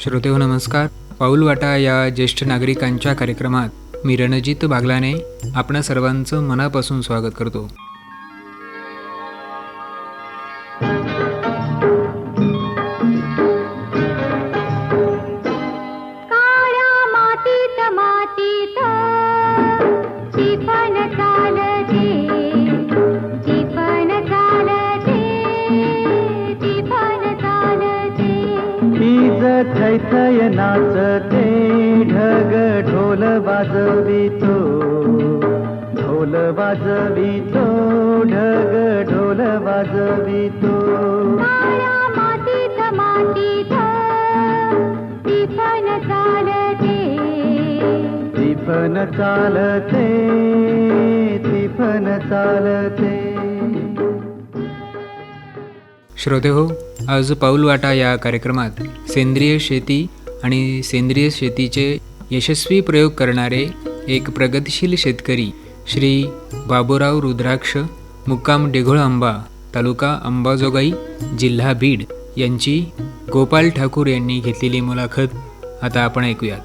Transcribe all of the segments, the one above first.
श्रोतेहो नमस्कार. पाऊलवाटा या ज्येष्ठ नागरिकांच्या कार्यक्रमात मी रणजित बागलाने आपणा सर्वांचं मनापासून स्वागत करतो. थैथय नाचते ढग ढोल वाजवितो, ढोल वाजवितो, ढग ढोल वाजवितो. मातीत मातीत टिफन चालते, टिफन चालते, टिफन चालते. श्रोतेहो, आज पाऊलवाटा या कार्यक्रमात सेंद्रिय शेती आणि सेंद्रिय शेतीचे यशस्वी प्रयोग करणारे एक प्रगतिशील शेतकरी श्री बाबूराव रुद्राक्ष, मुक्काम डेघोळांबा, तालुका अंबाजोगाई, जिल्हा बीड यांची गोपाल ठाकूर यांनी घेतलेली मुलाखत आता आपण ऐकूयात.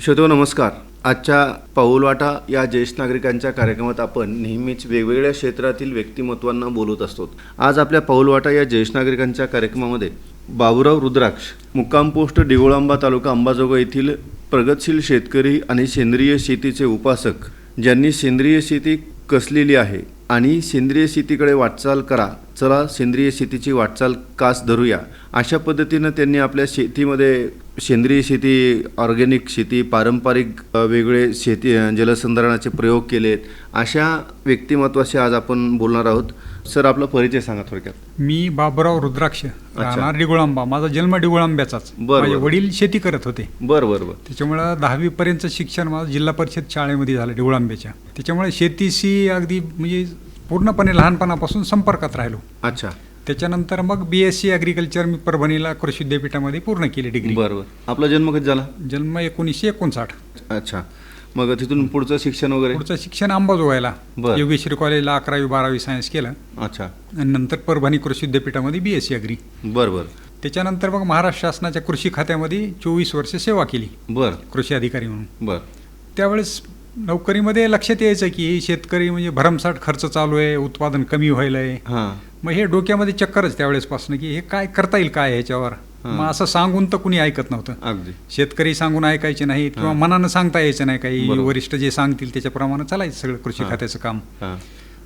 श्रोतेहो नमस्कार. आजच्या पाऊलवाटा या ज्येष्ठ नागरिकांच्या कार्यक्रमात आपण नेहमीच वेगवेगळ्या क्षेत्रातील व्यक्तिमत्वांना बोलत असतो. आज आपल्या पाऊलवाटा या ज्येष्ठ नागरिकांच्या कार्यक्रमामध्ये बाबूराव रुद्राक्ष, मुक्काम पोस्ट डेघोळांबा, तालुका अंबाजोगाई येथील प्रगतशील शेतकरी आणि सेंद्रिय शेतीचे उपासक, ज्यांनी सेंद्रिय शेती कसलेली आहे आणि सेंद्रिय शेतीकडे वाटचाल करा, चला सेंद्रिय शेतीची वाटचाल कास धरूया, अशा पद्धतीनं त्यांनी आपल्या शेतीमध्ये सेंद्रिय शेती, ऑर्गॅनिक शेती, पारंपरिक वेगळे शेती जलसंधारणाचे प्रयोग केलेत. अशा व्यक्तिमत्वाशी आज आपण बोलणार आहोत. सर, आपला परिचय सांगा थोडक्यात. मी बाबूराव रुद्राक्ष, राहणार डेघोळांबा. माझा जन्म डेघोळांब्याचाच. माझे वडील शेती करत होते. बरं. त्याच्यामुळे 10वी पर्यंत शिक्षण माझं जिल्हा परिषद शाळेमध्ये झालं डेघोळांब्याच्या. त्याच्यामुळे शेतीशी अगदी म्हणजे पूर्णपणे लहानपणापासून संपर्कात राहिलो. अच्छा. त्याच्यानंतर मग BSc ॲग्रिकल्चर मी परभणीला कृषी विद्यापीठामध्ये पूर्ण केली डिग्री. बरोबर. आपला जन्म कधी झाला? जन्म 1959. अच्छा. मग तिथून पुढचं शिक्षण वगैरे? पुढचं शिक्षण अंबाजोगाईला योगेश्वरी कॉलेजला 11वी 12वी सायन्स केलं. अच्छा. आणि नंतर परभणी कृषी विद्यापीठामध्ये BSc ॲग्री. बरोबर. त्याच्यानंतर मग महाराष्ट्र शासनाच्या कृषी खात्यामध्ये 24 वर्ष सेवा केली. बरं. कृषी अधिकारी म्हणून. बरं. त्यावेळेस नोकरीमध्ये लक्षात यायचं की शेतकरी म्हणजे भरमसाठ खर्च चालू आहे, उत्पादन कमी व्हायला आहे. हां. मग हे डोक्यामध्ये चक्करच त्यावेळेसपासून की हे काय करता येईल काय ह्याच्यावर. मग असं सांगून तर कुणी ऐकत नव्हतं. अगदी. शेतकरी सांगून ऐकायचे नाहीत किंवा मनानं सांगता यायचं नाही. काही वरिष्ठ जे सांगतील त्याच्याप्रमाणे चालायचं सगळं कृषी खात्याचं काम.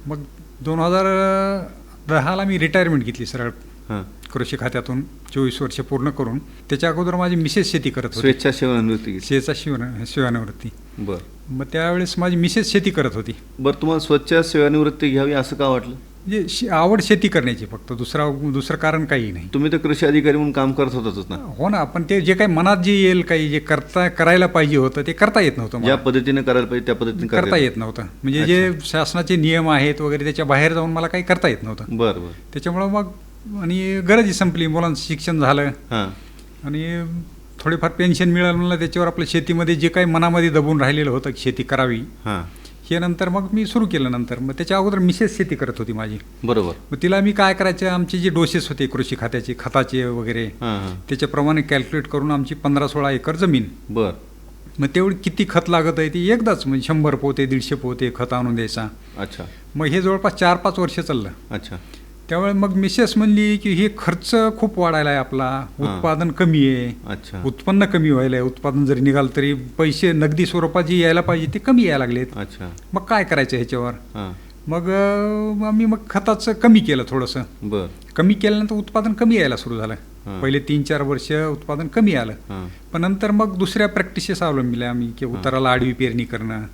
मग 2010ला मी रिटायरमेंट घेतली सरळ कृषी खात्यातून 24 वर्ष पूर्ण करून. त्याच्या अगोदर माझी मिसेस शेती करत होती. स्वेच्छा सेवानिवृत्ती. सेवानिवृत्ती. बरं. मग त्यावेळेस माझी मिसेस शेती करत होती. बरं, तुम्हाला स्वच्छ सेवानिवृत्ती घ्यावी असं का वाटलं? म्हणजे आवड शेती करण्याची, फक्त दुसरं कारण काही नाही. तुम्ही तर कृषी अधिकारी म्हणून काम करत होताच ना? हो ना, पण ते जे काही मनात जे येईल, काही जे करायला पाहिजे होतं ते करता येत नव्हतं. ज्या पद्धतीने करायला पाहिजे त्या पद्धतीने करता येत नव्हतं. म्हणजे जे शासनाचे नियम आहेत वगैरे त्याच्या बाहेर जाऊन मला काही करता येत नव्हतं. बरं. त्याच्यामुळं मग आणि गरजही संपली, मुलांचं शिक्षण झालं आणि थोडीफार पेन्शन मिळालं. म्हणलं त्याच्यावर आपल्या शेतीमध्ये जे काही मनामध्ये दबून राहिलेलं होतं की शेती करावी, हे नंतर मग मी सुरू केलं. नंतर मग त्याच्या अगोदर मिसेस शेती करत होती माझी. बरोबर. मग तिला मी काय करायचं, आमचे जे डोसेस होते कृषी खात्याचे खताचे वगैरे त्याच्याप्रमाणे कॅल्क्युलेट करून आमची 15-16 एकर जमीन. बरं. मग तेवढी किती खत लागत आहे ती एकदाच म्हणजे 100 पोते 150 पोते खत आणून द्यायचा. अच्छा. मग हे जवळपास 4-5 वर्ष चाललं. अच्छा. त्यावेळे मग मिसेस म्हणली की हे खर्च खूप वाढायला आहे, आपला उत्पादन कमी आहे. अच्छा. उत्पन्न कमी व्हायला आहे. उत्पादन जरी निघाल तरी पैसे नगदी स्वरूपात जे यायला पाहिजे ते कमी यायला लागलेत. अच्छा. मग काय करायचं ह्याच्यावर. मग आम्ही मग खताचं कमी केलं थोडंसं. बरं. कमी केल्यानंतर उत्पादन कमी यायला सुरू झालं. पहिले 3-4 वर्ष उत्पादन कमी आलं. पण नंतर मग दुसऱ्या प्रॅक्टिसेस अवलंबिल्या आम्ही की उताराला आडवी पेरणी करणं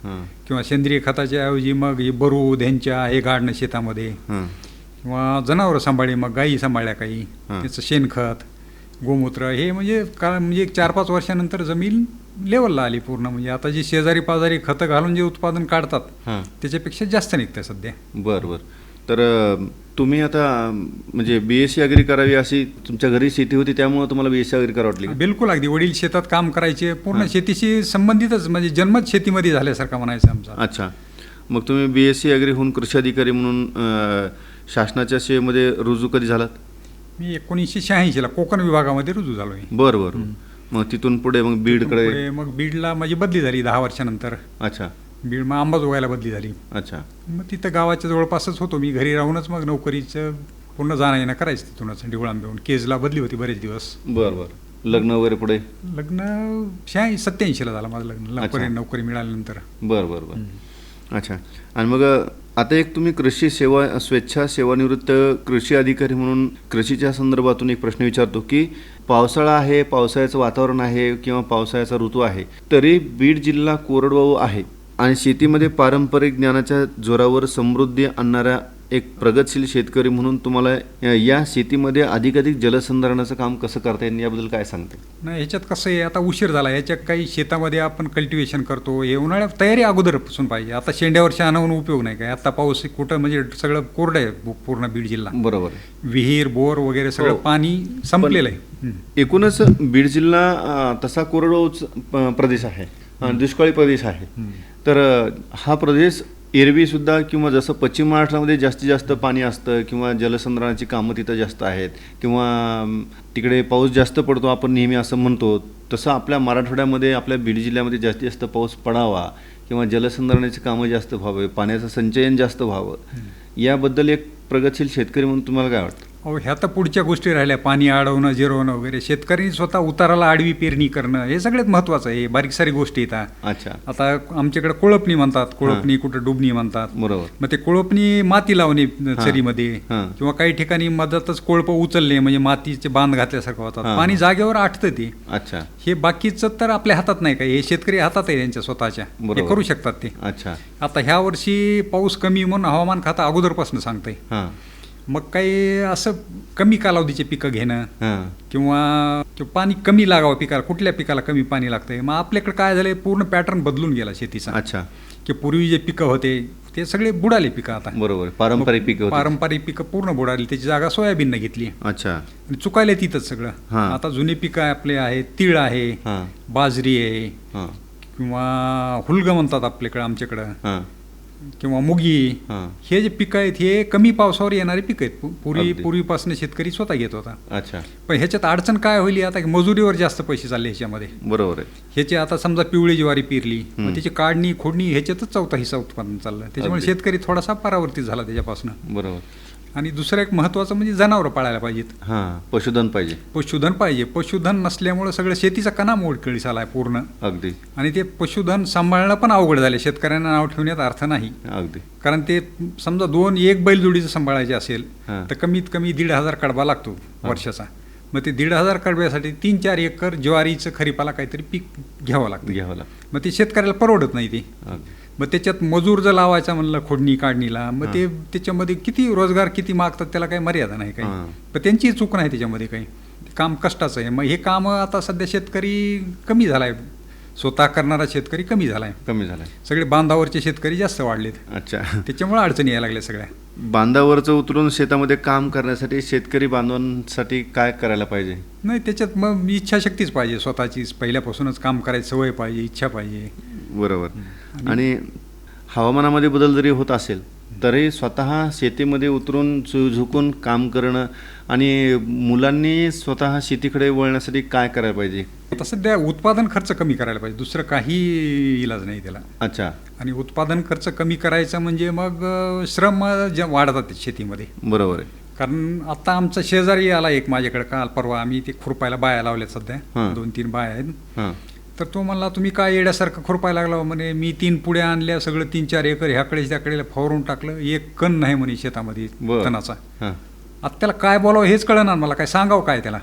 किंवा सेंद्रिय खताच्या ऐवजी मग हे बरू धेंच्या हे गाडणं शेतामध्ये किंवा जनावरं सांभाळली, मग गायी सांभाळल्या काही, त्याचं शेणखत, गोमूत्र हे म्हणजे म्हणजे 4-5 वर्षानंतर जमीन लेवलला आली पूर्ण. म्हणजे आता जी शेजारी पाजारी खतं घालून जे उत्पादन काढतात त्याच्यापेक्षा जास्त निघतं सध्या. बरं. तर तुम्ही आता म्हणजे BSc ॲग्री करावी अशी तुमच्या घरी शेती होती त्यामुळे तुम्हाला BSc ॲग्री करावं वाटली? बिलकुल. अगदी वडील शेतात काम करायचे, पूर्ण शेतीशी संबंधितच म्हणजे जन्मच शेतीमध्ये झाल्यासारखा म्हणायचं आमचा. अच्छा. मग तुम्ही BSc ॲग्री होऊन कृषी अधिकारी म्हणून शासनाच्या सेवेमध्ये रुजू कधी झालात? मी 1986ला कोकण विभागामध्ये रुजू झालो आहे. बरं. मग तिथून पुढे मग बीडकडे. पुढे मग बीडला माझी बदली झाली 10 वर्षानंतर. अच्छा बीड मग अंबाजोगाईला बदली झाली. अच्छा. मग तिथं गावाच्या जवळपासच होतो मी, घरी राहूनच मग नोकरीचं पूर्ण जाणं येणं करायचं तिथूनच. डिवळांबेहून केजला बदली होती बरेच दिवस. बरं बरं. लग्न वगैरे पुढे? लग्न 87ला झालं माझं लग्न, अच्छा. नोकरी मिळाल्यानंतर. बरं बरं बरं. अच्छा. आणि मग आता एक तुम्ही कृषी सेवा स्वेच्छा सेवानिवृत्त कृषी अधिकारी म्हणून कृषीच्या संदर्भातून एक प्रश्न विचारतो की पावसाळा आहे, पावसाळ्याचं वातावरण आहे किंवा पावसाळ्याचा ऋतू आहे, तरी बीड जिल्हा कोरडवाहू आहे आणि शेतीमध्ये पारंपरिक ज्ञानाच्या जोरावर समृद्धी आणणाऱ्या एक प्रगतशील शेतकरी म्हणून तुम्हाला या शेतीमध्ये अधिकाधिक जलसंधारणाचं काम कसं करता येईल याबद्दल काय सांगते? नाही, ह्याच्यात कसं आहे, आता उशीर झाला. ह्याच्यात काही शेतामध्ये आपण कल्टिवेशन करतो, हे उन्हाळ्यात तयारी अगोदरपासून पाहिजे. आता शेंड्यावर आणून उपयोग नाही काय. आता पाऊस कुठं म्हणजे सगळं कोरडं आहे पूर्ण बीड जिल्हा. बरोबर. विहीर बोर वगैरे सगळं पाणी संपलेलं आहे. एकूणच बीड जिल्हा तसा कोरडवाहू प्रदेश आहे, दुष्काळी प्रदेश आहे. तर हा प्रदेश एरवी सुद्धा किंवा जसं पश्चिम महाराष्ट्रामध्ये जास्तीत जास्त पाणी असतं किंवा जलसंधारणाची कामं तिथं जास्त आहेत किंवा तिकडे पाऊस जास्त पडतो आपण नेहमी असं म्हणतो, तसं आपल्या मराठवाड्यामध्ये आपल्या बीड जिल्ह्यामध्ये जास्तीत जास्त पाऊस पडावा किंवा जलसंधारणाची कामं जास्त व्हावे, पाण्याचं संचयन जास्त व्हावं, याबद्दल एक प्रगतशील शेतकरी म्हणून तुम्हाला काय वाटतं? अहो, ह्या तर पुढच्या गोष्टी राहिल्या, पाणी अडवणं, जिरवणं वगैरे. शेतकरी स्वतः उताराला आडवी पेरणी करणं हे सगळ्यात महत्त्वाचं आहे. बारीक सारी गोष्टी येतात. अच्छा. आता आमच्याकडे कोळपणी म्हणतात, कोळपणी कुठं डुबणी म्हणतात. बरोबर. मग ते कोळपणी माती लावणे चरीमध्ये किंवा काही ठिकाणी मधातच कोळप उचलणे म्हणजे मातीचे बांध घातल्यासारखं होतात. पाणी जागेवर आटतं ते. अच्छा. हे बाकीचं तर आपल्या हातात नाही काय, हे शेतकरी हातात आहे त्यांच्या स्वतःच्या, हे करू शकतात ते. अच्छा. आता ह्या वर्षी पाऊस कमी म्हणून हवामान खाता अगोदरपासून सांगतंय. मग काही असं कमी कालावधीचे पिकं घेणं किंवा पाणी कमी लागावं पिकाला, कुठल्या पिकाला कमी पाणी लागतंय. मग आपल्याकडे काय झालंय, पूर्ण पॅटर्न बदलून गेला शेतीचा. अच्छा. की पूर्वी जे पिकं होते ते सगळे बुडाले पिकं आता. बरोबर. पारंपरिक पिकं होती. पारंपरिक पिकं पूर्ण बुडाली, त्याची जागा सोयाबीननं घेतली. अच्छा. आणि चुकायला तिथंच सगळं. आता जुने पिकं आपले आहेत, तीळ आहे, बाजरी आहे किंवा हुलग म्हणतात आपल्याकडं, आमच्याकडं किंवा मुगी. हे जे पिकं आहेत हे कमी पावसावर येणारे पिकं आहेत. पूर्वीपासून शेतकरी स्वतः घेत होता. अच्छा. पण ह्याच्यात अडचण काय होईल, आता मजुरीवर जास्त पैसे चालले ह्याच्यामध्ये. बरोबर आहे. ह्याची आता समजा पिवळी ज्वारी पेरली, मग त्याची काढणी खोडणी ह्याच्यातच चौथा हिस्सा उत्पादन चाललं. त्याच्यामुळे शेतकरी थोडासा परावर्तित झाला त्याच्यापासून. बरोबर. आणि दुसरं एक महत्त्वाचं म्हणजे जनावरं पाळायला पाहिजेत. पशुधन पाहिजे. पशुधन पाहिजे. पशुधन नसल्यामुळे सगळं शेतीचा कणा मोडकळीस आलाय पूर्ण. अगदी. आणि ते पशुधन सांभाळणं पण अवघड झाले. शेतकऱ्यांना नाव ठेवण्यात अर्थ नाही. अगदी. कारण ते समजा एक बैलजोडीचं सांभाळायचे असेल तर कमीत कमी 1,500 कडबा लागतो वर्षाचा. मग ते 1,500 कडब्यासाठी 3-4 एकर ज्वारीचं खरीपाला काहीतरी पीक घ्यावं लागतं. मग ते शेतकऱ्याला परवडत नाही ते. मग त्याच्यात मजूर जर लावायचा म्हणलं खोडणी काढणीला, मग ते त्याच्यामध्ये किती रोजगार किती मागतात त्याला काही मर्यादा नाही काही. पण त्यांची चूक नाही त्याच्यामध्ये काही. काम कष्टाचं आहे. मग हे काम आता सध्या शेतकरी कमी झालाय, स्वतः करणारा शेतकरी कमी झालाय. सगळे बांधावरचे शेतकरी जास्त वाढलेत. अच्छा. त्याच्यामुळे अडचणी यायला लागल्या सगळ्या. बांधावरचं उतरून शेतामध्ये काम करण्यासाठी शेतकरी बांधवांसाठी काय करायला पाहिजे? नाही, त्याच्यात मग इच्छाशक्तीच पाहिजे स्वतःचीच. पहिल्यापासूनच काम करायची सवय पाहिजे, इच्छा पाहिजे. बरोबर. आणि हवामानामध्ये बदल जरी होत असेल तरी स्वतः शेतीमध्ये उतरून झुकून काम करणं आणि मुलांनी स्वतः शेतीकडे वळण्यासाठी काय करायला पाहिजे? आता सध्या उत्पादन खर्च कमी करायला पाहिजे, दुसरं काही इलाज नाही त्याला. अच्छा. आणि उत्पादन खर्च कमी करायचा म्हणजे मग श्रम वाढतात शेतीमध्ये. बरोबर आहे. कारण आता आमचा शेजारी आला एक माझ्याकडे काल परवा, आम्ही ते खुरपायला बाया लावल्यात सध्या, 2-3 बाया आहेत. तर तो म्हणला तुम्ही काय येड्यासारखं खुरपायला लागला म्हणे. मी 3 पुड्या आणल्या, सगळं 3-4 एकर ह्याकडे त्याकडे फवारून टाकलं, एक कण नाही म्हणे शेतामध्ये तणाचा. आता त्याला काय बोलावं हेच कळणार, मला काय सांगावं काय त्याला.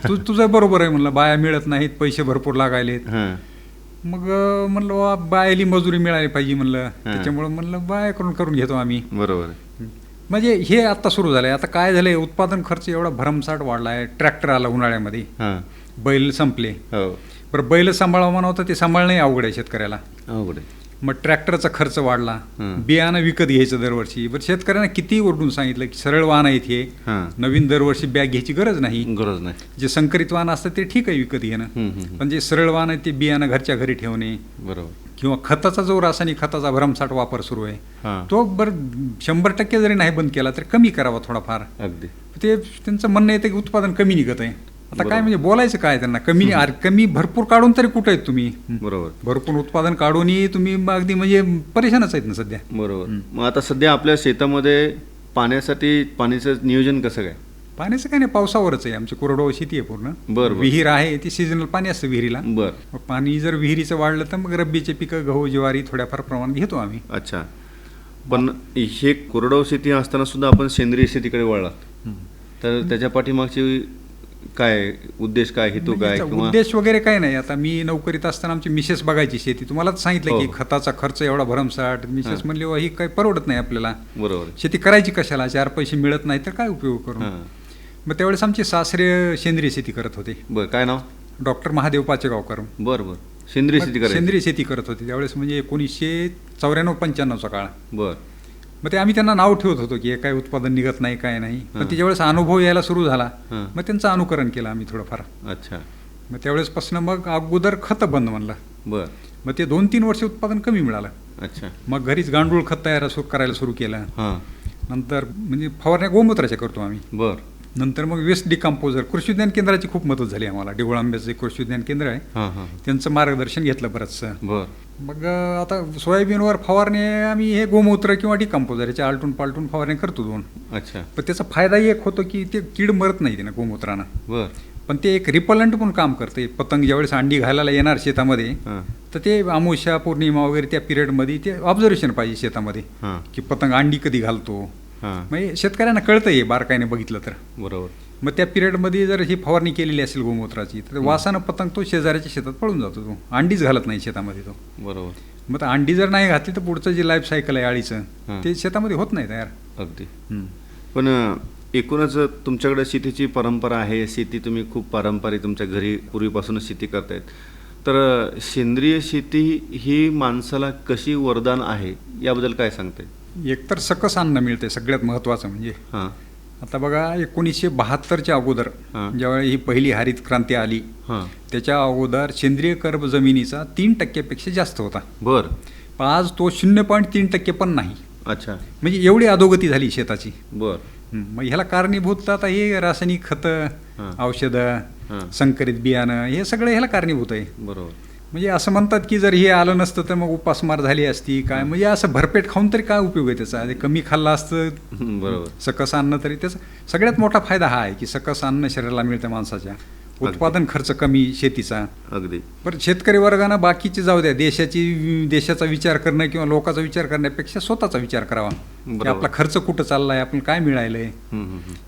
तुझं बरोबर आहे म्हणलं, बाया मिळत नाहीत, पैसे भरपूर लागायलेत. मग म्हणलं बायाली मजुरी मिळाली पाहिजे म्हणलं, त्याच्यामुळे म्हणलं बाया करून घेतो आम्ही. बरोबर. म्हणजे हे आता सुरू झालंय. आता काय झालंय, उत्पादन खर्च एवढा भरमसाठ वाढलाय. ट्रॅक्टर आला उन्हाळ्यामध्ये, बैल संपले. बरं, बैल सांभाळावं म्हणा होतं, ते सांभाळणंही अवघड आहे शेतकऱ्याला. अवघड आहे. मग ट्रॅक्टरचा खर्च वाढला, बियाणं विकत घ्यायचं दरवर्षी. बरं, शेतकऱ्यांना किती ओरडून सांगितलं की सरळ वाहन आहेत हे, नवीन दरवर्षी बॅग घ्यायची गरज नाही. जे संकरित वाहन असतं ते ठीक आहे विकत घेणं, पण जे सरळ वाहन आहे ते बियाणं घरच्या घरी ठेवणे. बरोबर. किंवा खताचा जो रासायनिक खताचा भरमसाठ वापर सुरू आहे तो 100% जरी नाही बंद केला तर कमी करावा थोडाफार. अगदी. ते त्यांचं म्हणणं येतं की उत्पादन कमी निघत आहे. आता काय म्हणजे बोलायचं काय त्यांना, कमी भरपूर काढून तरी कुठे आहेत तुम्ही? बरोबर भरपूर उत्पादन काढूनही तुम्ही मग अगदी म्हणजे परेशानच आहेत ना सध्या. बरोबर. मग आता सध्या आपल्या शेतामध्ये पाण्याचं नियोजन कसं काय? पाण्याचं काय नाही, पावसावरच आहे. आमची कोरडवाहू शेती आहे पूर्ण. बरं. विहीर आहे, ती सीझनल पाणी असतं विहिरीला. बर. मग पाणी जर विहिरीचं वाढलं तर मग रब्बीचे पिकं गहू ज्वारी थोड्याफार प्रमाणात घेतो आम्ही. अच्छा. पण हे कोरडवाहू शेती असताना सुद्धा आपण सेंद्रिय शेतीकडे वळलात, तर त्याच्या पाठीमागची काय उद्देश, काय हेतू म्हणजे काय? याचा किंवा उद्देश वगैरे काय नाही. आता मी नोकरीत असताना आमची मिसेस बघायची शेती. तुम्हालाच सांगितलं की हो. खताचा खर्च एवढा भरमसाठ. मिसेस म्हणली ही काही परवडत नाही आपल्याला, बरोबर. शेती करायची कशाला, 4 पैसे मिळत नाही तर काय उपयोग करून. हां. मग त्यावेळेस आमचे सासरे सेंद्रिय शेती करत होते. बर. काय नाव? डॉक्टर महादेव पाचेगावकर. बर बर. सेंद्रिय शेती करायची. सेंद्रिय शेती करत होते त्यावेळेस, म्हणजे 1994-95चा काळ. बर. मग ते आम्ही त्यांना नाव ठेवत होतो की हे काय उत्पादन निघत नाही, काय नाही. पण त्याच्यावेळेस अनुभव यायला सुरू झाला. हां. मग त्यांचं अनुकरण केलं आम्ही थोडंफार. अच्छा. मग त्यावेळेसपासून मग अगोदर खतं बंद म्हणलं. बर. मग ते 2-3 वर्ष उत्पादन कमी मिळालं. अच्छा. मग घरीच गांडूळ खत करायला सुरू केलं. हां. नंतर म्हणजे फवारण्या गोमूत्राच्या करतो आम्ही. बर. नंतर मग वेस्ट डिकम्पोजर, कृषी विज्ञान केंद्राची खूप मदत झाली आम्हाला. देऊळ आंब्याचं कृषी विज्ञान केंद्र आहे, हां हां. त्यांचं मार्गदर्शन घेतलं बरंचसं. बर. मग आता सोयाबीनवर फवारणी आम्ही हे गोमूत्र किंवा डिकम्पोजर याच्या आलटून पालटून फवारणी करतो 2. अच्छा. पण त्याचा फायदाही एक होतो की ते कीड मरत नाही त्यानं गोमूत्रानं. बर. पण ते एक रिपलंट म्हणून काम करते. पतंग ज्यावेळेस अंडी घालायला येणार शेतामध्ये, हां. तर ते अमावस्या पौर्णिमा वगैरे त्या पिरियडमध्ये ते ऑब्झर्वेशन पाहिजे शेतामध्ये हां. की पतंग अंडी कधी घालतो. हां. म्हणजे शेतकऱ्यांना कळतं हे बारकाईने बघितलं तर. बरोबर. मग त्या पिरियडमध्ये जर ही फवारणी केलेली असेल गोमूत्राची, तर वासानं पतंग तो शेजाऱ्याच्या शेतात पळून जातो. तो अंडीच घालत नाही शेतामध्ये तो. बरोबर. मग आता अंडी जर नाही घातली तर पुढचं जे लाईफ सायकल आहे अळीचं, हां. ते शेतामध्ये होत नाही तयार. अगदी. पण एकूणच तुमच्याकडे शेतीची परंपरा आहे, शेती तुम्ही खूप पारंपरिक तुमच्या घरी पूर्वीपासूनच शेती करतायत, तर सेंद्रिय शेती ही माणसाला कशी वरदान आहे याबद्दल काय सांगते? एकतर सकस अन्न मिळते सगळ्यात महत्त्वाचं म्हणजे. हां. आता बघा 1972च्या अगोदर हां. ज्यावेळी ही पहिली हरित क्रांती आली, हां. त्याच्या अगोदर सेंद्रिय कर्ब जमिनीचा 3% जास्त होता. बर. पण आज तो 0.3% पण नाही. अच्छा. म्हणजे एवढी अधोगती झाली शेताची. बर. मग ह्याला कारणीभूत आता हे रासायनिक खतं, हां. औषधं, हां. संकरित बियाणं, हे सगळं ह्याला कारणीभूत आहे. बरोबर. म्हणजे असं म्हणतात की जर हे आलं नसतं तर मग उपासमार झाली असती काय. म्हणजे असं भरपेट खाऊन तरी काय उपयोग आहे त्याचा. कमी खाल्लं असतं बरोबर. सकस अन्न तरी त्याचा सगळ्यात मोठा फायदा हा आहे की सकस अन्न शरीराला मिळतं माणसाच्या. उत्पादन खर्च कमी शेतीचा. अगदी. पण शेतकरी वर्गानं बाकीचे जाऊ द्या, देशाचा विचार करणं किंवा लोकांचा विचार करण्यापेक्षा स्वतःचा विचार करावा की बरोबर. आपला खर्च कुठं चाललाय, आपण काय मिळालंय,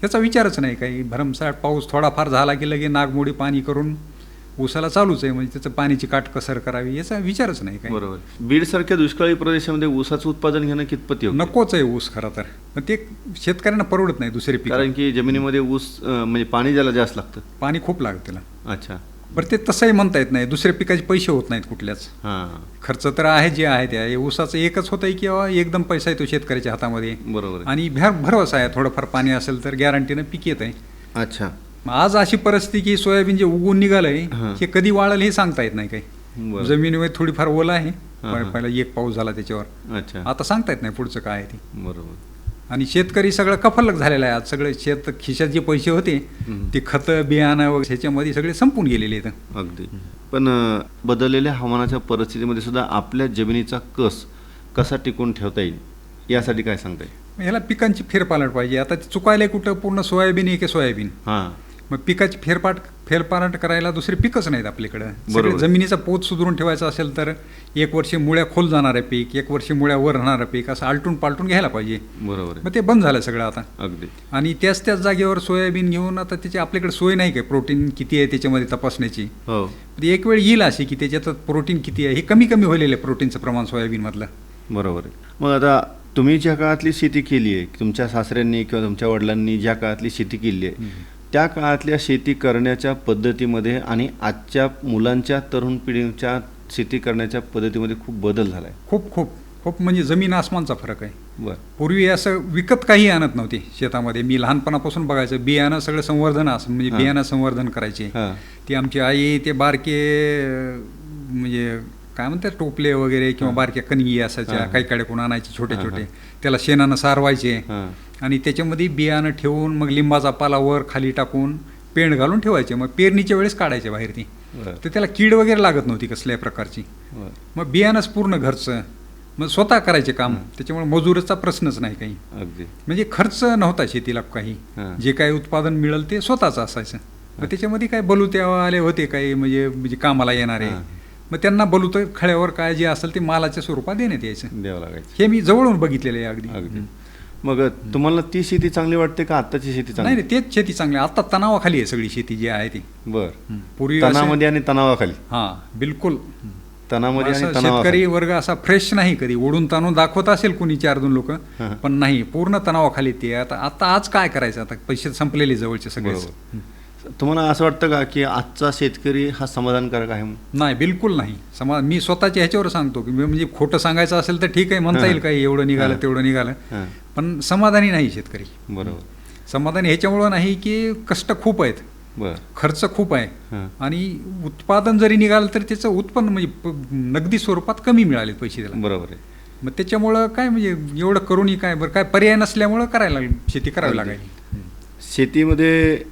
याचा विचारच नाही काही. भरमसाठ पाऊस थोडाफार झाला की लगे नागमोडी पाणी करून ऊसाला चालूच आहे, म्हणजे त्याचं पाण्याची काटकसर करावी याचा विचारच नाही काही. बरोबर. बीड सारख्या दुष्काळी प्रदेशामध्ये ऊसाचं उत्पादन घेणं कितपत योग्य? नकोच आहे ऊस खरं तर. पण ते शेतकऱ्यांना परवडत नाही दुसरे पीक. कारण की जमिनीमध्ये ऊस म्हणजे पाणी ज्याला जास्त लागतं. पाणी खूप लागतं त्याला. अच्छा. बरं ते तसंही म्हणता येत नाही, दुसऱ्या पिकाचे पैसे होत नाहीत कुठल्याच. हां. खर्च तर आहे जे आहे ते आहे. ऊसाचं एकच होतं की किंवा एकदम पैसा येतो शेतकऱ्याच्या हातामध्ये. बरोबर आहे. आणि भरवसा आहे, थोडंफार पाणी असेल तर गॅरंटीनं पीक येत आहे. अच्छा. आज अशी परिस्थिती की सोयाबीन जे उगवून निघालंय हां. हे कधी वाळलं हे सांगता येत नाही काही. बरं. जमिनीमध्ये थोडीफार ओला आहे. हां. पहिला एक पाऊस झाला त्याच्यावर, अच्छा. आता सांगता येत नाही पुढचं काय आहे ते. बरोबर. आणि शेतकरी सगळं कफलक झालेलं आहे आज. सगळे खिशात जे पैसे होते ते खतं बियाणं वगैरे ह्याच्यामध्ये सगळे संपून गेलेले आहेत. अगदी. पण बदललेल्या हवामानाच्या परिस्थितीमध्ये सुद्धा आपल्या जमिनीचा कस कसा टिकून ठेवता येईल यासाठी काय सांगता येईल? ह्याला पिकांची फेरपालट पाहिजे. आता ते चुकायला कुठं पूर्ण सोयाबीन आहे की सोयाबीन. हां. मग पिकाची फेरपालट करायला दुसरे पिकच नाहीत आपल्याकडं. बरोबर. सगळे जमिनीचा पोत सुधारून ठेवायचा असेल तर 1 वर्ष मुळ्या खोल जाणारं पीक, 1 वर्ष मुळ्या वर राहणारं पीक, असं आलटून पालटून घ्यायला पाहिजे. बरोबर आहे. मग ते बंद झालं सगळं आता. अगदी. आणि त्याच जागेवर सोयाबीन घेऊन आता त्याची आपल्याकडे सोय नाही काय प्रोटीन किती आहे त्याच्यामध्ये तपासण्याची. हो. ती एक वेळ येईल अशी की त्याच्यात प्रोटीन किती आहे हे कमी व्हायलेलं आहे प्रोटीनचं प्रमाण सोयाबीनमधलं. बरोबर आहे. मग आता तुम्ही ज्या काळातली शेती केली आहे, तुमच्या सासऱ्यांनी किंवा तुमच्या वडिलांनी ज्या काळातली शेती केली आहे, त्या काळातल्या शेती करण्याच्या पद्धतीमध्ये आणि आजच्या मुलांच्या तरुण पिढीच्या शेती करण्याच्या पद्धतीमध्ये खूप बदल झाला आहे. खूप खूप खूप म्हणजे जमीन आसमानचा फरक आहे. बरं. पूर्वी असं विकत काही आणत नव्हते शेतामध्ये. मी लहानपणापासून बघायचं बियाणं सगळं संवर्धन असं म्हणजे हां. बियाणं संवर्धन करायचे. हां. ती आमची आई ते बारके म्हणजे काय म्हणतात टोपले वगैरे किंवा बारक्या कणगी असायच्या हां. काही काड्याकडून आणायचे छोटे हां, छोटे, त्याला शेणानं सारवायचे हां. आणि त्याच्यामध्ये बियाणं ठेवून मग लिंबाचा पाला वर खाली टाकून पेंड घालून ठेवायचे, मग पेरणीच्या वेळेस काढायचे बाहेर ती. बरं. तर त्याला कीड वगैरे लागत नव्हती कसल्याही प्रकारची. बरं. मग बियाणंच पूर्ण घरचं, मग स्वतः करायचे काम, त्याच्यामुळे मजुराचा प्रश्नच नाही काही. अगदी. म्हणजे खर्च नव्हता शेतीला काही. हां. जे काही उत्पादन मिळेल ते स्वतःच असायचं. मग त्याच्यामध्ये काय बलुत्यावाले होते काही म्हणजे कामाला येणारे, हां. मग त्यांना बलुतं खळ्यावर काय जे असेल ते मालाच्या स्वरूपात देण्यात यायचं. द्यावं लागायचं. हे मी जवळून बघितलेलं आहे अगदी. अगदी. मग तुम्हाला ती शेती चांगली वाटते का आत्ताची शेती नाही चांगली? नाही, तेच शेती चांगली. आता तणावाखाली आहे सगळी शेती जी आहे ती. बर. पूर्वी असे- तणामध्ये आणि तणावाखाली. हा बिलकुल. तणामध्ये असं आणि शेतकरी तणावाखाली. वर्ग असा फ्रेश नाही कधी. ओढून ताणून दाखवत असेल कोणी 4-2 लोक, हां. पण नाही, पूर्ण तणावाखाली ते. आता आज काय करायचं, आता पैसे संपलेले जवळचे सगळे. बरोबर. तुम्हाला असं वाटतं का की आजचा शेतकरी हा समाधानकारक आहे? नाही, बिलकुल नाही. मी स्वतःच्या ह्याच्यावर सांगतो की म्हणजे खोटं सांगायचं असेल तर ठीक आहे, म्हणता येईल काही एवढं निघालं हां. तेवढं निघालं, हां. पण समाधानी नाही शेतकरी. बरोबर. समाधानी ह्याच्यामुळं नाही की कष्ट खूप आहेत, बर. खर्च खूप आहे, हां. आणि उत्पादन जरी निघालं तर त्याचं उत्पन्न म्हणजे नगदी स्वरूपात कमी मिळाले पैसे त्याला. बरोबर आहे. मग त्याच्यामुळं काय म्हणजे एवढं करूनही काय, बरं काय पर्याय नसल्यामुळं करायला शेती करावी लागायची. शेतीमध्ये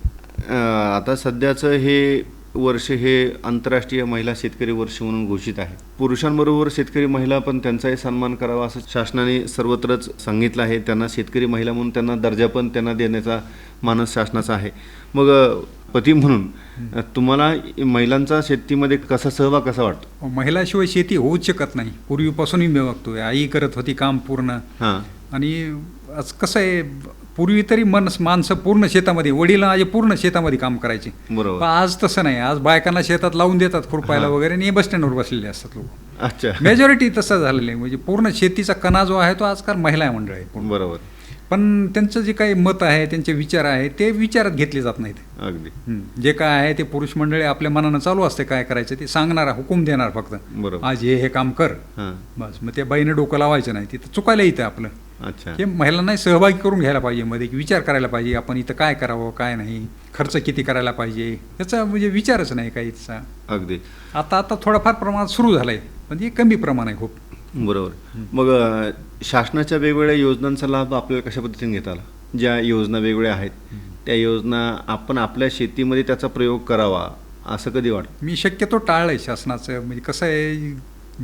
आता सध्याचं हे वर्ष हे आंतरराष्ट्रीय महिला शेतकरी वर्ष म्हणून घोषित आहे. पुरुषांबरोबर शेतकरी महिला पण त्यांचाही सन्मान करावा असं शासनाने सर्वत्रच सांगितलं आहे. त्यांना शेतकरी महिला म्हणून त्यांना दर्जा पण त्यांना देण्याचा मानस शासनाचा आहे. मग पती म्हणून तुम्हाला महिलांचा शेतीमध्ये कसा सहभाग कसा वाटतो? महिलाशिवाय शेती होऊच शकत नाही. पूर्वीपासूनही मी बघतोय, आई करत होती काम पूर्ण. हां. आणि आज कसं आहे, पूर्वी तरी माणसं पूर्ण शेतामध्ये, वडील माझे पूर्ण शेतामध्ये काम करायचे. बरोबर. पण आज तसं नाही. आज बायकांना शेतात लावून देतात खुरपायला हां. वगैरे, आणि बस स्टँडवर बसलेले असतात लोक. अच्छा. मेजॉरिटी तसं झालेलं आहे. म्हणजे पूर्ण शेतीचा कणा जो आहे तो आजकाल महिला मंडळ आहे पूर्ण. बरोबर. पण त्यांचं जे काही मत आहे, त्यांचे विचार आहे, ते विचारात घेतले जात नाहीत. अगदी. जे काय आहे ते पुरुष मंडळी आपल्या मनानं चालू असते, काय करायचं ते सांगणारा, हुकूम देणार फक्त. बरोबर. आज हे काम कर, हां. बस. मग त्या बाईनं डोकं लावायचं नाही, तिथं चुकायला येतं आपलं. अच्छा. हे महिलांना सहभागी करून घ्यायला पाहिजे मध्ये, की विचार करायला पाहिजे आपण इथं काय करावं काय नाही, खर्च किती करायला पाहिजे, याचा म्हणजे विचारच नाही काहीचा. अगदी. आता थोडाफार प्रमाणात सुरू झालंय, म्हणजे कमी प्रमाण आहे खूप. बरोबर. मग शासनाच्या वेगवेगळ्या योजनांचा लाभ आपल्याला कशा पद्धतीने घेता आला? ज्या योजना वेगवेगळ्या आहेत त्या योजना आपण आपल्या शेतीमध्ये त्याचा प्रयोग करावा असं कधी वाटतं? मी शक्यतो टाळलंय शासनाचं. म्हणजे कसं आहे,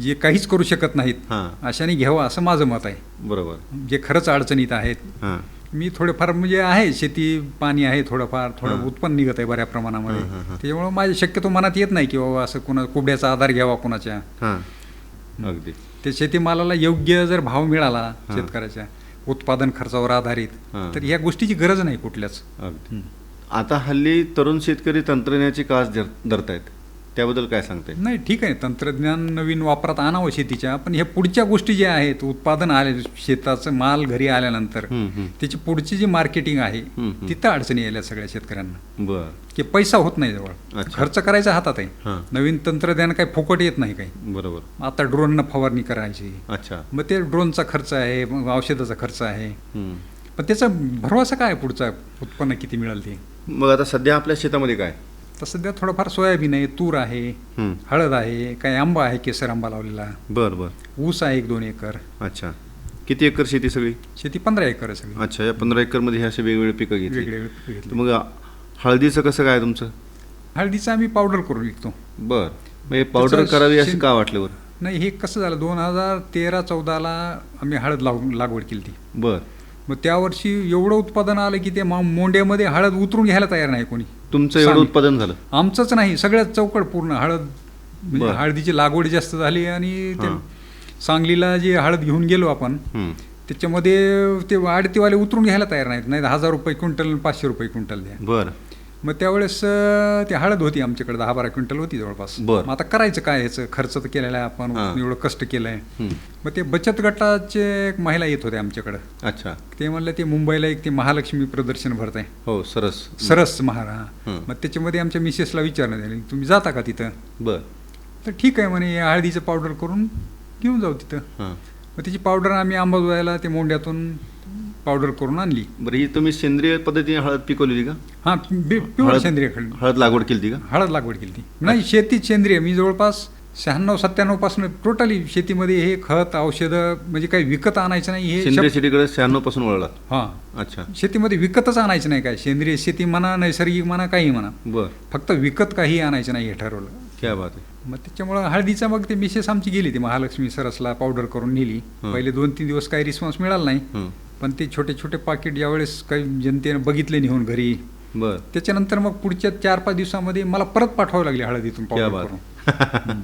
जे काहीच करू शकत नाहीत हां. अशाने घ्यावं असं माझं मत आहे. बरोबर. जे खरंच अडचणीत आहेत, हां. मी थोडेफार म्हणजे आहे शेती, पाणी आहे, थोडं हां. उत्पन्न निघत आहे बऱ्या प्रमाणामध्ये. हां, हां, हां. त्याच्यामुळे माझ्या शक्यतो मनात येत नाही की बाबा असं कुबड्याचा आधार घ्यावा कोणाच्या. हां. अगदी. ते शेतीमालाला योग्य जर भाव मिळाला हां. शेतकऱ्याच्या उत्पादन खर्चावर आधारित, हां. तर ह्या गोष्टीची गरज नाही कुठल्याच. अगदी. आता हल्ली तरुण शेतकरी तंत्रज्ञानाची कास धरतायत, त्याबद्दल काय सांगते? नाही, ठीक आहे, तंत्रज्ञान नवीन वापरात आणावं शेतीच्या, पण ह्या पुढच्या गोष्टी ज्या आहेत, उत्पादन आले, शेताचं माल घरी आल्यानंतर त्याची पुढची जी मार्केटिंग आहे तिथं अडचणी यायल्या सगळ्या शेतकऱ्यांना. बर. की पैसा होत नाही जवळ, अच्छा. खर्च करायचा हातात आहे. हां. नवीन तंत्रज्ञान काही फुकट येत नाही काही. बरोबर. आता ड्रोननं फवारणी करायची, अच्छा. मग ते ड्रोनचा खर्च आहे, मग औषधाचा खर्च आहे, हम्म. पण त्याचा भरवसा काय पुढचा उत्पन्न किती मिळेल ते. मग आता सध्या आपल्या शेतामध्ये काय? तर सध्या थोडंफार सोयाबीन आहे, तूर आहे, हम्म. हळद आहे, काही आंबा आहे, केसर आंबा लावलेला, बर बर. ऊस आहे 1-2 एकर. अच्छा. किती एकर शेती सगळी? शेती 15 एकर आहे सगळी. अच्छा. या 15 एकरमध्ये हे असे वेगवेगळे पिकं घेतली. वेगळे घेतले. मग हळदीचं कसं काय तुमचं? हळदीचं आम्ही पावडर करून विकतो. बर. मग हे पावडर त्याचं करावी अशी शेण- का वाटल्यावर? नाही, हे कसं झालं, 2013-14ला आम्ही हळद लागवड केली ती. बर. मग त्या वर्षी एवढं उत्पादन आलं की ते मोंड्यामध्ये हळद उतरून घ्यायला तयार नाही कोणी. तुमचं एवढं सांग. उत्पादन झालं? आमचंच नाही, सगळ्यात चौकड पूर्ण हळद, म्हणजे बरं. हळदीची लागवड जास्त झाली. आणि ते हां. सांगलीला जे हळद घेऊन गेलो आपण, हम्म. त्याच्यामध्ये ते आडतीवाले उतरून घ्यायला तयार नाहीत. नाही 1000 रुपये क्विंटल, 500 रुपये क्विंटल द्या. बर. मग त्यावेळेस ती हळद होती आमच्याकडे 10-12 क्विंटल होती जवळपास. बरं. मग आता करायचं काय, ह्याचं खर्च तर केलेला आहे आपण, हां. एवढं कष्ट केलंय. हम्म. मग ते बचत गटाचे एक महिला येत होते आमच्याकडं. अच्छा. ते म्हणलं ते मुंबईला एक ते महालक्ष्मी प्रदर्शन भरत आहे, हो, सरस. सरस महारा. हं. मग त्याच्यामध्ये आमच्या मिसेसला विचारण्यात आलं, तुम्ही जाता का तिथं? बर. तर ठीक आहे म्हणे, हळदीचं पावडर करून घेऊन जाऊ तिथं. हां. मग त्याची पावडर आम्ही अंबाजोगाईला ते मोंड्यातून पावडर करून आणली. बरं, ही तुम्ही सेंद्रिय पद्धतीने हळद पिकवलेली का? हां, प्युअर हळद- सेंद्रिय हळद लागवड केली का? हळद लागवड केली ती. नाही, शेतीच सेंद्रिय. मी जवळपास 96-97 पासून टोटली शेतीमध्ये हे खत औषधं म्हणजे काही विकत आणायचं नाही. हे सेंद्रिय शेतीकडे 96 पासून वळला. हां, अच्छा. शेतीमध्ये विकतच आणायचं नाही. काय सेंद्रिय शेती म्हणा, नैसर्गिक म्हणा, काही म्हणा, बर. फक्त विकत काही आणायचं नाही हे ठरवलं. क्या बात आहे. मग त्याच्यामुळं हळदीचा मग ते मिसेस आमची गेली ती महालक्ष्मी सरसला पावडर करून नेली. पहिले 2-3 दिवस काही रिस्पॉन्स मिळाला नाही. पण ते छोटे छोटे पाकिट ज्यावेळेस काही जनतेने बघितले नेऊन घरी, बर. त्याच्यानंतर मग पुढच्या 4-5 दिवसामध्ये मला परत पाठवावं लागली हळदीतून क्या पावडर बात. करून.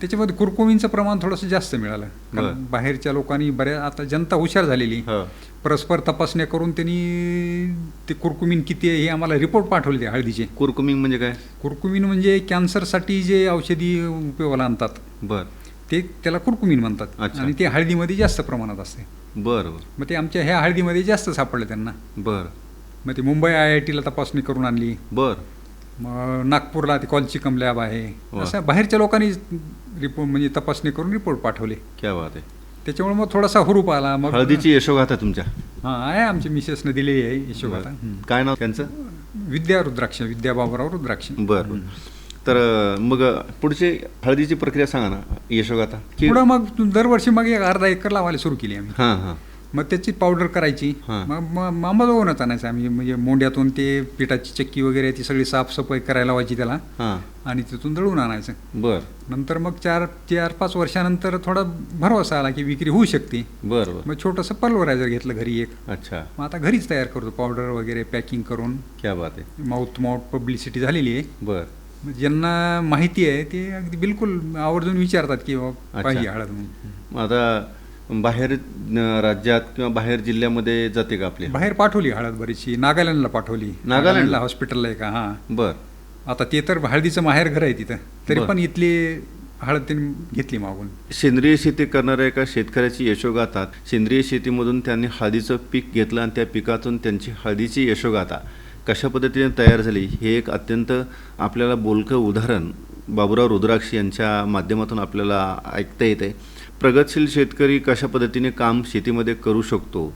त्याच्यामध्ये कुरकुमींचं प्रमाण थोडंसं जास्त मिळालं. कारण बाहेरच्या लोकांनी बऱ्याच आता जनता हुशार झालेली, हो. परस्पर तपासण्या करून त्यांनी ते कुरकुमीन किती आहे हे आम्हाला रिपोर्ट पाठवले हळदीचे. कुरकुमिंग म्हणजे काय? कुरकुमीन म्हणजे कॅन्सरसाठी जे औषधी उपयोगाला आणतात बर. ते त्याला कुरकुमीन म्हणतात. अच्छा. आणि ते हळदीमध्ये जास्त प्रमाणात असते. बर बर. मग ते आमच्या ह्या हळदीमध्ये जास्त सापडले त्यांना. बर. मग ते मुंबई IIT तपासणी करून आणली. बर. मग नागपूरला ते कॉलचिकम लॅब आहे. वा. असं बाहेरच्या लोकांनी रिपोर्ट म्हणजे तपासणी करून रिपोर्ट पाठवले. क्या बात आहे. त्याच्यामुळे मग थोडासा हुरूप आला. मग हळदीची यशोगाथा तुमच्या. हां, आहे आमच्या मिसेसने दिलेली आहे यशोगाथा. काय नाव त्यांचं? विद्या रुद्राक्ष, विद्या बाबूराव रुद्राक्ष. बर. तर मग पुढची हळदीची प्रक्रिया सांगा ना, यशोगाथा. की पुढं मग दरवर्षी मग एक अर्धा एकर लावायला सुरू केली आम्ही. हां हां. मग त्याची पावडर करायची. हां. मग अंबाजोगाईनच आणायचं आम्ही. म्हणजे मोंड्यातून ते पिठाची चक्की वगैरे ती सगळी साफसफाई करायला लावायची त्याला. हां. आणि तिथून दळून आणायचं. बर. नंतर मग 4-5 वर्षानंतर थोडा भरवसा आला की विक्री होऊ शकते. बर बर. मग छोटंसं पल्वरायझर घेतलं घरी एक. अच्छा. मग आता घरीच तयार करतो पावडर वगैरे पॅकिंग करून. क्या बात आहे. माउथ पब्लिसिटी झालेली आहे. बर. मग ज्यांना माहिती आहे ते अगदी बिलकुल आवर्जून विचारतात की अच्छा. पाहिजे हळद म्हणून. आता बाहेर राज्यात किंवा बाहेर जिल्ह्यामध्ये जाते का आपली? बाहेर पाठवली हळद बरीचशी. नागालँडला पाठवली. नागालँडला हॉस्पिटलला आहे का. हां. बर. आता ते तर हळदीचं माहेर घर आहे तिथं. तरी बरं. पण इथली हळद त्यांनी घेतली मागून. सेंद्रिय शेती करणाऱ्या एका शेतकऱ्याची यशोगाथा. सेंद्रिय शेतीमधून त्यांनी हळदीचं पीक घेतलं आणि त्या पिकातून त्यांची हळदीची यशोगाथा कशा पद्धतीने तयार झाली हे एक अत्यंत आपल्याला बोलकं उदाहरण बाबूराव रुद्राक्ष यांच्या माध्यमातून आपल्याला ऐकता येते. प्रगतशील शेतकरी कशा पद्धतीने काम शेतीमध्ये करू शकतो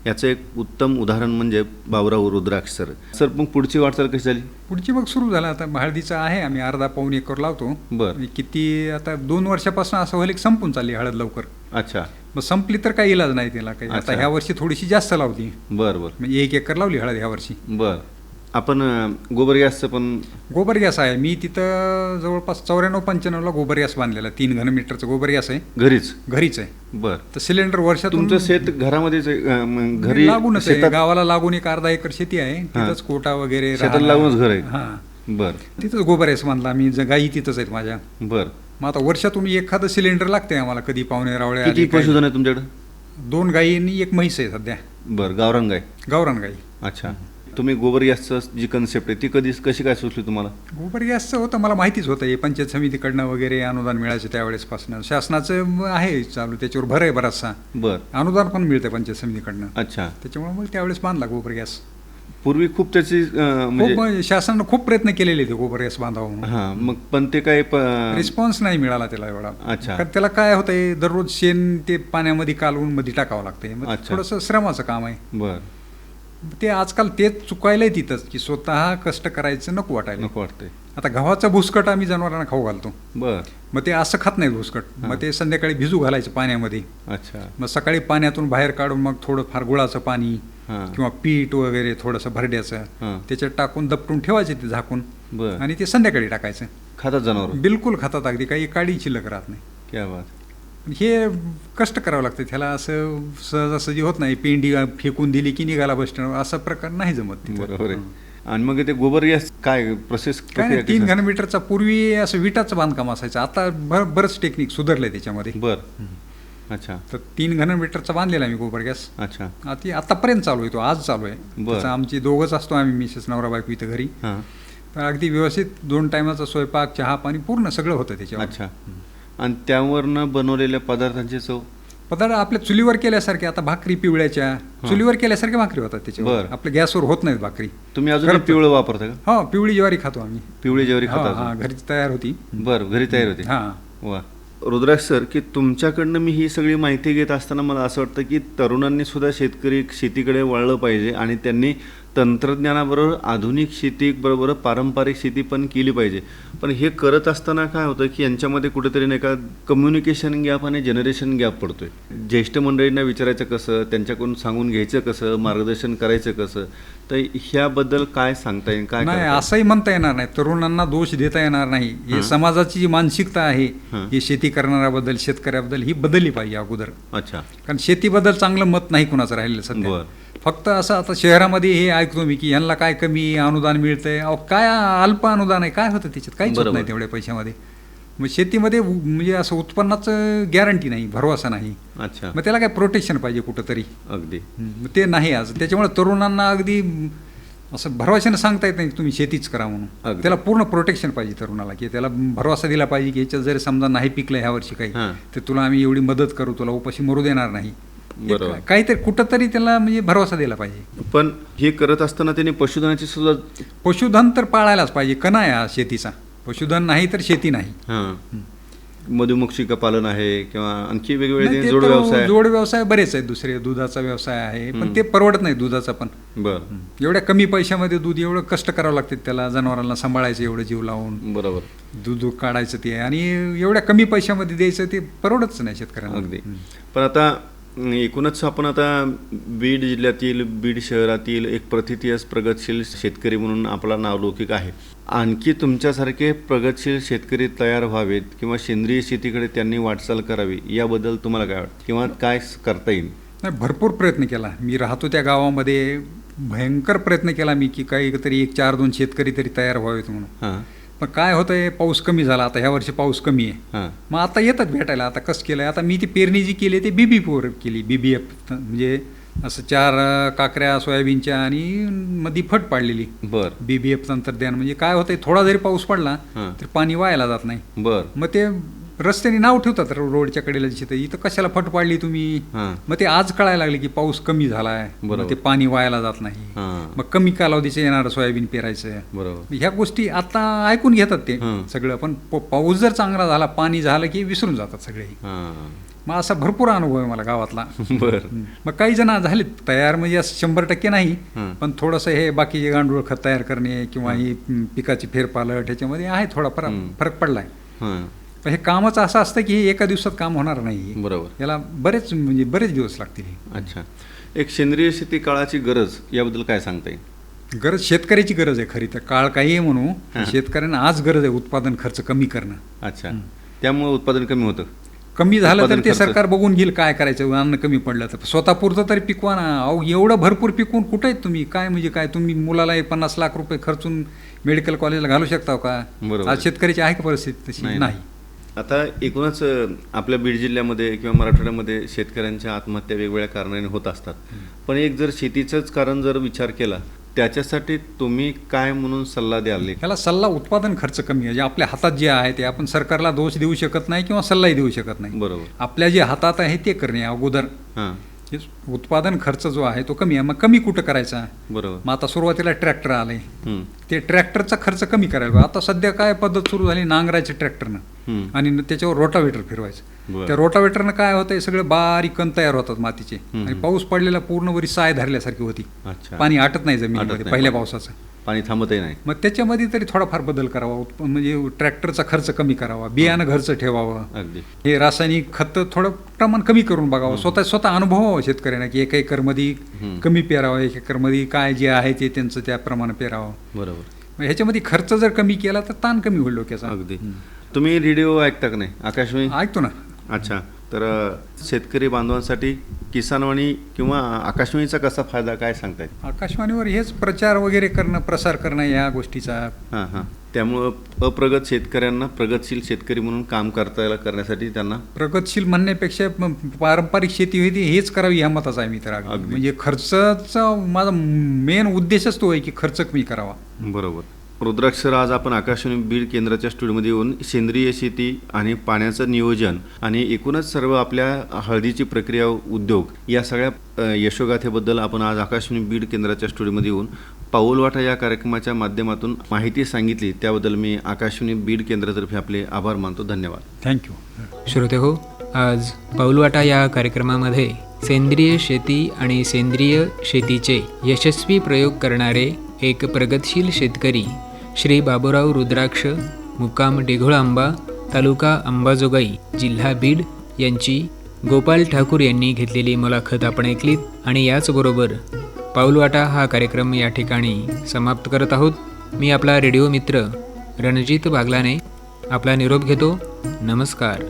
याचं एक उत्तम उदाहरण म्हणजे बाबूराव रुद्राक्ष सर. सर मग पुढची वाटचाल कशी झाली? पुढची मग सुरू झाला. आता हळदीचं आहे आम्ही अर्धा-पाऊण एकर लावतो. बरं. किती आता 2 वर्षापासून असं व्हायला की संपून चालली हळद लवकर. अच्छा. मग संपली तर काही इलाज नाही त्याला काही. आता अच्छा. ह्या वर्षी थोडीशी जास्त लावली. बरं बरं. म्हणजे 1 एकर लावली हळद ह्या वर्षी. बरं. आपण गोबर गॅसचं पण गोबर गॅस आहे. मी तिथं जवळपास 94-95ला गोबर गॅस बांधलेला. 3 घनमीटरचा गोबर गॅस आहे. घरीच आहे. बरं. तर सिलेंडर वर्षातून तुमचं शेत घरामध्येच घरी लागूनच आहे. शेतात गावाला लागून एक अर्धा एकर शेती आहे. तिथंच कोटा वगैरे शेताला लागूनच घर आहे. हां. बरं. तिथंच गोबर गॅस बांधला आम्ही. गाई तिथंच आहेत माझ्या. बरं. मग आता वर्षातून एखादं सिलेंडर लागतंय आम्हाला. कधी पाहुणे रावळे किती आले, पशुधन आहे तुमच्याकडे? 2 गाई आणि 1 म्हैस आहे सध्या. बरं. गावरान गाय. गावरान गाई. अच्छा. तुम्ही गोबर गॅसचं जी कन्सेप्ट आहे ती कशी काय सुचली तुम्हाला? गोबर गॅसचं होतं मला माहितीच होतं. हे पंचायत समितीकडनं वगैरे अनुदान मिळायचं त्यावेळेसपासून. शासनाचं आहे चालू, त्याच्यावर भर आहे बराचसा. बरं. अनुदान पण मिळतं पंचायत समितीकडनं. अच्छा. त्याच्यामुळे मग त्यावेळेस बांधला गोबर गॅस. पूर्वी खूप त्याची म्हणजे शासनानं खूप प्रयत्न केलेले ते गोबर गॅस बांधावं म्हणून. हां. मग पण ते काय रिस्पॉन्स नाही मिळाला त्याला एवढा. अच्छा. कारण त्याला काय होतंय दररोज शेण ते पाण्यामध्ये कालवून मध्ये टाकावं लागतंय. मग अच्छा. थोडंसं श्रमाचं काम आहे. बरं. ते आजकाल तेच चुकायलंय तिथंच की स्वतः कष्ट करायचं नको वाटायला. नको वाटतंय. आता गव्हाचं भुसकट आम्ही जनावरांना खाऊ घालतो. बरं. मग ते असं खात नाहीत भुसकट. मग ते संध्याकाळी भिजू घालायचं पाण्यामध्ये. अच्छा. मग सकाळी पाण्यातून बाहेर काढून मग थोडं फार गुळाचं पाणी हां. किंवा पीठ वगैरे थोडंसं भरड्याचं हां. त्याच्यात टाकून दपटून ठेवायचे ते झाकून. बरं. आणि ते संध्याकाळी टाकायचं. खातात जनावर? बिलकुल खातात अगदी. काही काडी शिल्लक राहत नाही. क्या बात. हे कष्ट करावं लागतं त्याला. असं सहजासहजी होत नाही. पेंडी फेकून दिली की निघाला बसणं असा प्रकार नाही जमत तिथं. बरोबर आहे. आणि मग ते गोबर गॅस काय प्रोसेस? काय नाही, 3 घनमीटरचा पूर्वी असं विटाचं बांधकाम असायचं. आता बरंच टेक्निक सुधारलंय त्याच्यामध्ये. बरं. अच्छा. तर 3 घनमीटरचा बांधलेला आम्ही गोबर गॅस. अच्छा. आतापर्यंत चालू आहे तो. आज चालू आहे. बरं. त्याचं आमची दोघंच असतो आम्ही मिसेस नवरा बायको इथं घरी. हां. तर अगदी व्यवस्थित 2 टायमाचा स्वयंपाक चहा पाणी पूर्ण सगळं होतं त्याच्यावर. अच्छा. आणि त्यावरनं बनवलेल्या पदार्थांची चव? पदार्थ आपल्या चुलीवर केल्यासारखे. आता भाकरी पिवळ्याच्या चुलीवर केल्यासारखे भाकरी होतात त्याच्यावर. बरं. आपल्या गॅसवर होत नाहीत भाकरी. तुम्ही अजून पिवळं वापरता का? हो, पिवळी ज्वारी खातो आम्ही. पिवळी ज्वारी हा, खाता? घरी तयार होती. बरं. घरी तयार होते. हां. वा. रुद्राक्ष सर, की तुमच्याकडनं मी ही सगळी माहिती घेत असताना मला असं वाटतं की तरुणांनी सुद्धा शेतीकडे वळलं पाहिजे आणि त्यांनी तंत्रज्ञानाबरोबर आधुनिक शेतीबरोबर पारंपरिक शेती पण केली पाहिजे. पण हे करत असताना काय होतं की यांच्यामध्ये कुठेतरी नाही का कम्युनिकेशन गॅप आणि जनरेशन गॅप पडतोय. ज्येष्ठ मंडळींना विचारायचं कसं, त्यांच्याकडून सांगून घ्यायचं कसं, मार्गदर्शन करायचं कसं, तर ह्याबद्दल काय सांगता येईल, काय नाही करता येईल? असंही म्हणता येणार नाही, तरुणांना दोष देता येणार नाही. हे समाजाची जी मानसिकता आहे ही शेती करणाऱ्याबद्दल, शेतकऱ्याबद्दल ही बदलली पाहिजे अगोदर. अच्छा. कारण शेतीबद्दल चांगलं मत नाही कुणाचं राहिलेलं सध्या. बरं. फक्त असं आता शहरामध्ये हे ऐकतो मी की यांना काय कमी अनुदान मिळतंय. अहो काय अल्प अनुदान आहे, काय होतं त्याच्यात, काहीच होत बरोबर. नाही तेवढ्या पैशामध्ये. मग शेतीमध्ये म्हणजे असं उत्पन्नाचं गॅरंटी नाही, भरवसा नाही. अच्छा. मग त्याला काय प्रोटेक्शन पाहिजे कुठंतरी. अगदी. मग ते नाही आज. त्याच्यामुळे तरुणांना अगदी असं भरवशाने सांगता येत नाही की तुम्ही शेतीच करा म्हणून. अगदी. त्याला पूर्ण प्रोटेक्शन पाहिजे तरुणाला, की त्याला भरवसा दिला पाहिजे की याच्यात जर समजा नाही पिकलं ह्या वर्षी काही, हां. तर तुला आम्ही एवढी मदत करू, तुला उपाशी मरू देणार नाही. बरोबर. काहीतरी कुठंतरी त्याला म्हणजे भरवसा दिला पाहिजे. पण हे करत असताना त्यांनी पशुधनाची सुद्धा पशुधन तर पाळायलाच पाहिजे. कणा आहे हा शेतीचा. पशुधन नाही तर शेती नाही. मधुमक्षिका पालन आहे किंवा आणखी वेगवेगळे नाही, ते जोड तर व्यवसाय. जोड व्यवसाय बरेच आहेत दुसरे. दुधाचा व्यवसाय आहे, पण ते परवडत नाही दुधाचा पण. बरं. एवढ्या कमी पैशामध्ये दूध, एवढं कष्ट करावं लागते त्याला, जनावरांना सांभाळायचं एवढं जीव लावून, बरोबर. दूध काढायचं ते, आणि एवढ्या कमी पैशामध्ये द्यायचं ते परवडतच नाही शेतकऱ्यांना. अगदी. पण आता एकूणच आपण आता बीड जिल्ह्यातील, बीड शहरातील एक प्रथितयश प्रगतशील शेतकरी म्हणून आपला नावलौकिक आहे. आणखी तुमच्यासारखे प्रगतशील शेतकरी तयार व्हावेत किंवा सेंद्रिय शेतीकडे त्यांनी वाटचाल करावी, याबद्दल तुम्हाला काय वाटतं किंवा काय करता येईल? नाही, भरपूर प्रयत्न केला. मी राहतो त्या गावामध्ये भयंकर प्रयत्न केला मी की काहीतरी 1-4-2 शेतकरी तरी तयार व्हावेत म्हणून. हां. पण काय होतंय, पाऊस कमी झाला. आता ह्या वर्षी पाऊस कमी आहे. हां. मग आता येतात भेटायला. आता कसं केलं, आता मी ती पेरणी जी केली ते BBF केली. BBF म्हणजे असं 4 काकऱ्या सोयाबीनच्या आणि मध्ये फट पाडलेली. बरं. BBF तंत्रज्ञान म्हणजे काय होतंय, थोडा जरी पाऊस पडला हां. तर पाणी वायाला जात नाही. बरं. मग ते रस्त्याने नाव ठेवतात रोडच्या कडेला जिथे, इथं कशाला फट पाडली तुम्ही. हां. मग ते आज कळायला लागले की पाऊस कमी झालाय, बरोबर. मग ते पाणी वायाला जात नाही. हां. मग कमी कालावधीचं येणारं सोयाबीन पेरायचं. बरोबर. ह्या गोष्टी आता ऐकून घेतात ते हं. सगळं. पण पाऊस जर चांगला झाला, पाणी झालं की विसरून जातात सगळे. हां. मग असा भरपूर अनुभव आहे मला गावातला. बरं. मग काही जण झालेत तयार, म्हणजे असं 100% नाही, हं. पण थोडंसं हे बाकीचे गांडूळ खत तयार करणे किंवा ही पिकाची फेरपालट, ह्याच्यामध्ये आहे थोडा फरक पडलाय. हां. पण हे कामच असं असतं की हे एका दिवसात काम होणार नाही. बरोबर. याला बरेच दिवस लागतील. अच्छा. एक सेंद्रिय शेती काळाची गरज, याबद्दल काय सांगता येईल? गरज शेतकऱ्याची गरज आहे खरी तर. काळ काही म्हणू, शेतकऱ्यांना आज गरज आहे उत्पादन खर्च कमी करणं. अच्छा. त्यामुळे उत्पादन कमी होतं. कमी झालं तर उत्पादन ते खर्च. सरकार बघून घेईल काय करायचं. अन्न कमी पडलं तर स्वतःपुरतं तरी पिकवा ना. अहो एवढं भरपूर पिकवून कुठे आहेत तुम्ही, काय म्हणजे काय, तुम्ही मुलाला 50 लाख रुपये खर्चून मेडिकल कॉलेजला घालू शकता का? बरोबर. आज शेतकऱ्याची आहे का परिस्थिती तशी? नाही. आता एकूणच आपल्या बीड जिल्ह्यामध्ये किंवा मराठवाड्यामध्ये शेतकऱ्यांच्या आत्महत्या वेगवेगळ्या कारणाने होत असतात. पण एक जर शेतीचंच कारण जर विचार केला, त्याच्यासाठी तुम्ही काय म्हणून सल्ला द्याल? याला सल्ला, उत्पादन खर्च कमी आहे. जे आपल्या हातात जे आहे ते आपण सरकारला दोष देऊ शकत नाही किंवा सल्लाही देऊ शकत नाही. बरोबर. आपल्या जे हातात आहे ते करणे अगोदर. हां. हे उत्पादन खर्च जो आहे तो कमी आहे. मग कमी कुठं करायचा? बरोबर. मग आता सुरुवातीला ट्रॅक्टर आले, हं. ते ट्रॅक्टरचा खर्च कमी करायला पाहिजे. आता सध्या काय पद्धत सुरू झाली, नांगरायचे ट्रॅक्टरनं हं. आणि त्याच्यावर रोटावेटर फिरवायचं. बरं. त्या रोटावेटरनं काय होतंय, सगळं बारीक कण तयार होतात मातीचे, आणि पाऊस पडलेला पूर्ण वरी साय धरल्यासारखी होती. अच्छा. पाणी आटत नाही आटत जमिनीमध्ये नाही. पहिल्या पावसाचं. पाणी थांबतही नाही. मग त्याच्यामध्ये तरी थोडाफार बदल करावा. म्हणजे ट्रॅक्टरचा खर्च कमी करावा, बियाणं घरचं ठेवावं, अगदी. हे रासायनिक खत थोडं प्रमाण कमी करून बघावं. स्वतः अनुभवावं शेतकऱ्यांना की 1 एकरमध्ये कमी पेरावं, 1 एकरमध्ये काय जे आहे ते त्यांचं त्याप्रमाणे पेरावं. बरोबर. मग ह्याच्यामध्ये खर्च जर कमी केला तर ताण कमी होईल डोक्याचा. अगदी. तुम्ही रेडिओ ऐकता का नाही? आकाशवाणी ऐकतो ना. अच्छा. तर शेतकरी बांधवांसाठी किसानवाणी किंवा आकाशवाणीचा कसा फायदा, काय सांगताय? आकाशवाणीवर हेच प्रचार वगैरे करणं, प्रसार करणं या गोष्टीचा. हां हां. त्यामुळं अप्रगत शेतकऱ्यांना प्रगतशील शेतकरी म्हणून काम करण्यासाठी त्यांना प्रगतशील म्हणण्यापेक्षा पारंपरिक शेती होती हेच करावी या मताचा आहे मी तर. अगदी. म्हणजे खर्चाचा माझा मेन उद्देशच तो आहे की खर्च कमी करावा. बरोबर. रुद्राक्ष सर, आज आपण आकाशवाणी बीड केंद्राच्या स्टुडिओमध्ये येऊन सेंद्रिय शेती आणि पाण्याचं नियोजन आणि एकूणच सर्व आपल्या हळदीची प्रक्रिया, उद्योग या सगळ्या यशोगाथेबद्दल आपण आज आकाशवाणी बीड केंद्राच्या स्टुडिओमध्ये येऊन पाऊलवाटा या कार्यक्रमाच्या माध्यमातून माहिती सांगितली. त्याबद्दल मी आकाशवाणी बीड केंद्रातर्फे आपले आभार मानतो. धन्यवाद. थँक्यू. श्रोते हो, आज पाऊलवाटा या कार्यक्रमामध्ये सेंद्रिय शेती आणि सेंद्रिय शेतीचे यशस्वी प्रयोग करणारे एक प्रगतशील शेतकरी श्री बाबूराव रुद्राक्ष, मुक्काम डेघोळांबा, तालुका अंबाजोगाई, जिल्हा बीड यांची गोपाल ठाकूर यांनी घेतलेली मुलाखत आपण ऐकलीत. आणि याचबरोबर पाऊलवाटा हा कार्यक्रम या ठिकाणी समाप्त करत आहोत. मी आपला रेडिओ मित्र रणजित बागलाने आपला निरोप घेतो. नमस्कार.